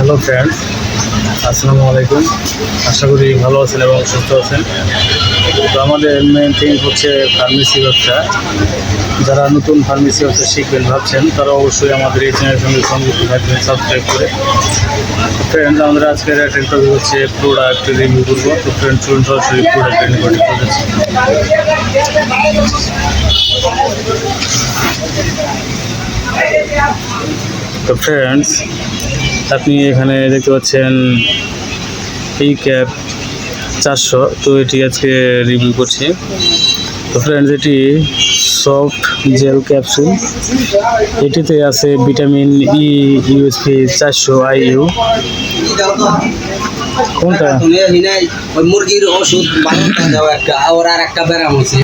Hello friends, আসসালামু আলাইকুম। আশা করি ভালো আছেন এবং সুস্থ আছেন। তো আমাদের মেন থিং হচ্ছে ফার্মেসি ব্যবসা। যারা নতুন ফার্মেসি ব্যবসা শিখবেন ভাবছেন তারা অবশ্যই আমাদের এই চ্যানেলের সঙ্গে সংযুক্ত থাকবেন সাবস্ক্রাইব করে। ফ্রেন্ডস, আমাদের আজকের একটা টপিক হচ্ছে প্রোডাক্ট রিভিউ করবো। তো ফ্রেন্ডস, চলুন সরাসরি প্রোডাক্ট রিভিউ করতেছি। তো ফ্রেন্ডস, আপনি এখানে দেখতে পাচ্ছেন এই ক্যাপ 400। তো এটি আজকে রিভিউ করছি। তো ফ্রেন্ডস, এটি সফট জেল ক্যাপসুল। এটিতে আছে ভিটামিন ই, ইউএসপি 400 IU। কোনটা মুরগির ওষুধ একটা ব্যারাম আছে।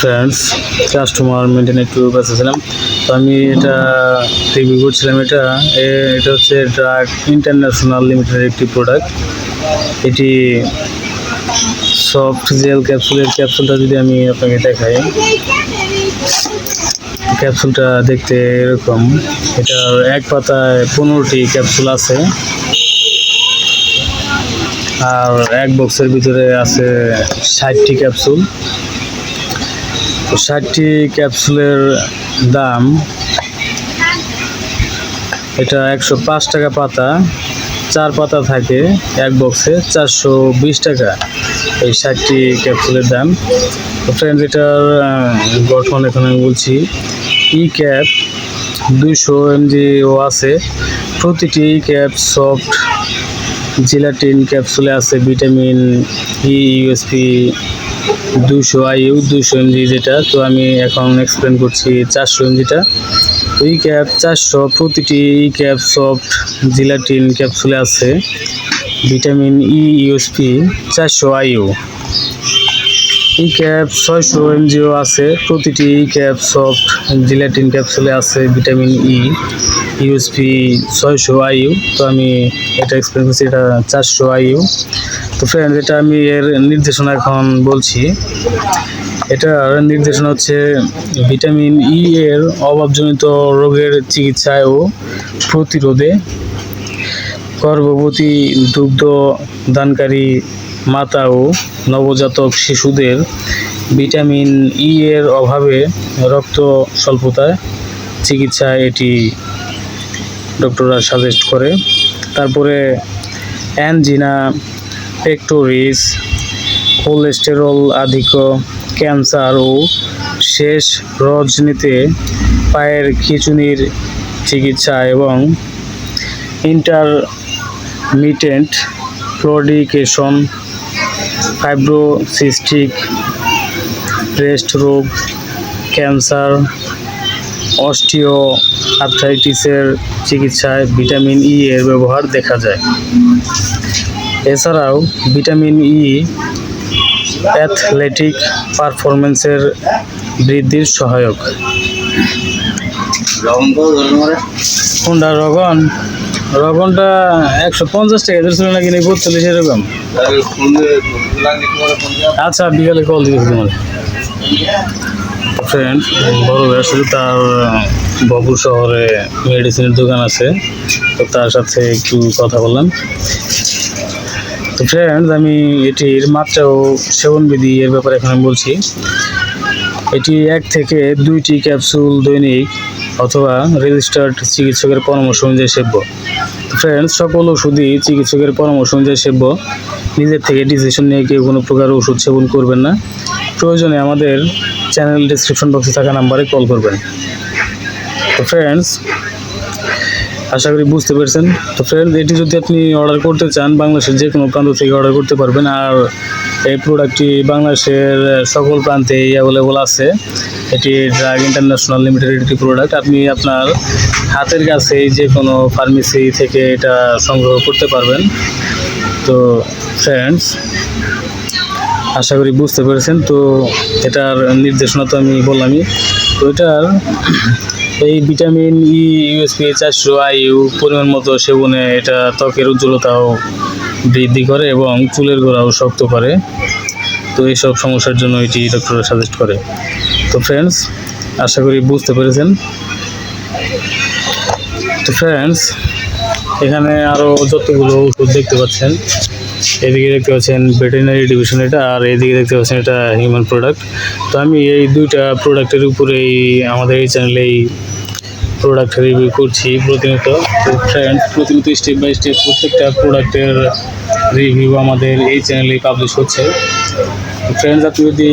ফ্রেন্ডস, কাস্টমার মেনটেন একটু ব্যস্ত ছিলাম, তো আমি এটা রিভিউ করছিলাম। এটা হচ্ছে ড্রাগ ইন্টারন্যাশনাল লিমিটেডের একটি প্রোডাক্ট। এটি সফট জেল ক্যাপসুলের ক্যাপসুলটা যদি আমি আপনাকে দেখাই, ক্যাপসুলটা দেখতে এরকম। এটার এক পাতায় 15টি ক্যাপসুল আছে, আর এক বক্সের ভিতরে আছে 60টি ক্যাপসুল। তো 60টি ক্যাপসুলের দাম, এটা 105 টাকা পাতা। 4 পাতা থাকে এক বক্সে, 420 টাকা এই 60টি ক্যাপসুলের দাম। তো ফ্রেন্ডস, এটার গঠন এখন আমি বলছি। ই ক্যাপ 200 mg ও আছে। প্রতিটি ক্যাপ সফট জিলাটিন ক্যাপসুলে আছে vitamin E, USP 200 IU, 200 mg যেটা। তো আমি এখন এক্সপ্লেন করছি 400 mgটা। এই ক্যাপ 400, প্রতিটি ই ক্যাপ সফট জিলাটিন ক্যাপসুলে আছে vitamin E, USP 400 IU। E cap 600 mg আছে। প্রতিটি ই ক্যাপ সফট জিলাটিন ক্যাপসুলে আছে ভিটামিন ই, ইউএসপি 600 IU। তো আমি এটা এক্সপ্লেন করছি, এটা 400 IU। তো ফ্রেন্ড, এটা আমি এর নির্দেশনা এখন বলছি। এটার নির্দেশনা হচ্ছে ভিটামিন ই এর অভাবজনিত রোগের চিকিৎসায় ও প্রতিরোধে, গর্ভবতী, দুগ্ধ দানকারী মাতা ও নবজাতক শিশুদের ভিটামিন ই এর অভাবে রক্ত স্বল্পতায় চিকিৎসায় এটি ডক্টররা সাজেস্ট করে। তারপরে অ্যানজিনা পেক্টোরিস, কোলেস্টেরল আধিক্য, ক্যান্সার ও শেষ রজনীতে পায়ের খিঁচুনির চিকিৎসা এবং ইন্টারমিটেন্ট ক্লডিকেশন, ফাইব্রোসিস্টিক ব্রেস্ট রোগ, ক্যান্সার, অস্টিও আর্থ্রাইটিসের চিকিৎসায় ভিটামিন ই এর ব্যবহার দেখা যায়। এছাড়াও ভিটামিন ই অ্যাথলেটিক পারফরমেন্সের বৃদ্ধির সহায়ক। কোনটা রগনটা 150 টাকা ছিল নাকি 42 এরকম। আচ্ছা, বিকালে কল দিয়েছি তোমার ফ্রেন্ড। বড় ব্যবসায়ী, তার বগুড়া শহরে মেডিসিনের দোকান আছে, তো তার সাথে একটু কথা বললাম। তো ফ্রেন্ডস, আমি এটির মাত্রা ও সেবনবিধি এর ব্যাপারে এখন আমি বলছি। এটি 1 থেকে 2টি ক্যাপসুল দৈনিক অথবা রেজিস্টার্ড চিকিৎসকের পরামর্শ অনুযায়ী সেব্য। ফ্রেন্ডস, সকল ওষুধই চিকিৎসকের পরামর্শ অনুযায়ী সেব্য। নিজের থেকে ডিসিশন নিয়ে কেউ কোনো প্রকার ওষুধ সেবন করবেন না। প্রয়োজনে আমাদের চ্যানেল ডেসক্রিপশন বক্সে থাকা নাম্বারে কল করবেন। তো ফ্রেন্ডস, আশা করি বুঝতে পেরেছেন। তো ফ্রেন্ডস, এটি যদি আপনি অর্ডার করতে চান, বাংলাদেশের যে কোনো প্রান্ত থেকে অর্ডার করতে পারবেন। আর এই প্রোডাক্টটি বাংলাদেশের সকল প্রান্তে অ্যাভেলেবল আছে। এটি ড্রাগ ইন্টারন্যাশনাল লিমিটেড একটি প্রোডাক্ট। আপনি আপনার হাতের কাছে যে কোনো ফার্মেসি থেকে এটা সংগ্রহ করতে পারবেন। তো ফ্রেন্ডস, আশা করি বুঝতে পেরেছেন। তো এটার নির্দেশনা তো আমি বললামই। তো এটার এই ভিটামিন ই, ইউএসপি 400 IU পরিমাণ মতো সেবনে এটা ত্বকের উজ্জ্বলতাও বৃদ্ধি করে এবং চুলের গোড়াও শক্ত করে। তো এইসব সমস্যার জন্য এটি ডক্টররা সাজেস্ট করে। তো ফ্রেন্ডস, আশা করি বুঝতে পেরেছেন। তো ফ্রেন্ডস, এখানে আরও যতগুলো ওষুধ দেখতে পাচ্ছেন, এদিকে দেখতে পাচ্ছেন ভেটেরিনারি ডিভিশন এটা, আর এদিকে দেখতে পাচ্ছেন এটা হিউম্যান প্রোডাক্ট। তো আমি এই দুইটা প্রোডাক্টের উপরেই আমাদের এই চ্যানেলে এই প্রোডাক্ট রিভিউ করছি প্রতিনিয়ত। তো ফ্রেন্ড, প্রতিনিয়ত স্টেপ বাই স্টেপ প্রত্যেকটা প্রোডাক্টের রিভিউ আমাদের এই চ্যানেলেই পাবলিশ হচ্ছে। তো ফ্রেন্ডস, আপনি যদি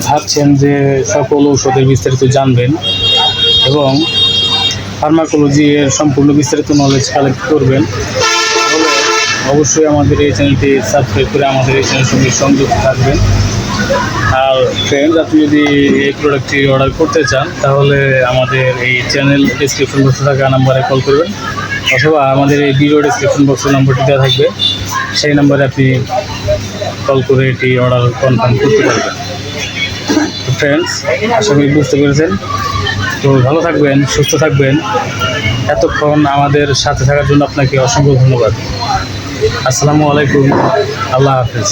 ভাবছেন যে সকল ঔষধের বিস্তারিত জানবেন এবং ফার্মাকোলজি এর সম্পূর্ণ বিস্তারিত নলেজ কালেক্ট করবেন, তাহলে অবশ্যই আমাদের এই চ্যানেলটি সাবস্ক্রাইব করে আমাদের এই চ্যানেলের সঙ্গে সংযুক্ত থাকবেন। আর ফ্রেন্ডস, আপনি যদি এই প্রোডাক্টটি অর্ডার করতে চান তাহলে আমাদের এই চ্যানেল ডিসক্রিপশন বক্সে থাকা নাম্বারে কল করবেন, অথবা আমাদের এই ভিডিও ডিসক্রিপশন বক্সের নাম্বারটি দেওয়া থাকবে, সেই নাম্বারে আপনি কল করে এটি অর্ডার কনফার্ম করতে পারবেন। তো ফ্রেন্ডস, আশা করি বুঝতে পেরেছেন। তো ভালো থাকবেন, সুস্থ থাকবেন। এতক্ষণ আমাদের সাথে থাকার জন্য আপনাকে অসংখ্য ধন্যবাদ। আসসালামু আলাইকুম, আল্লাহ হাফেজ।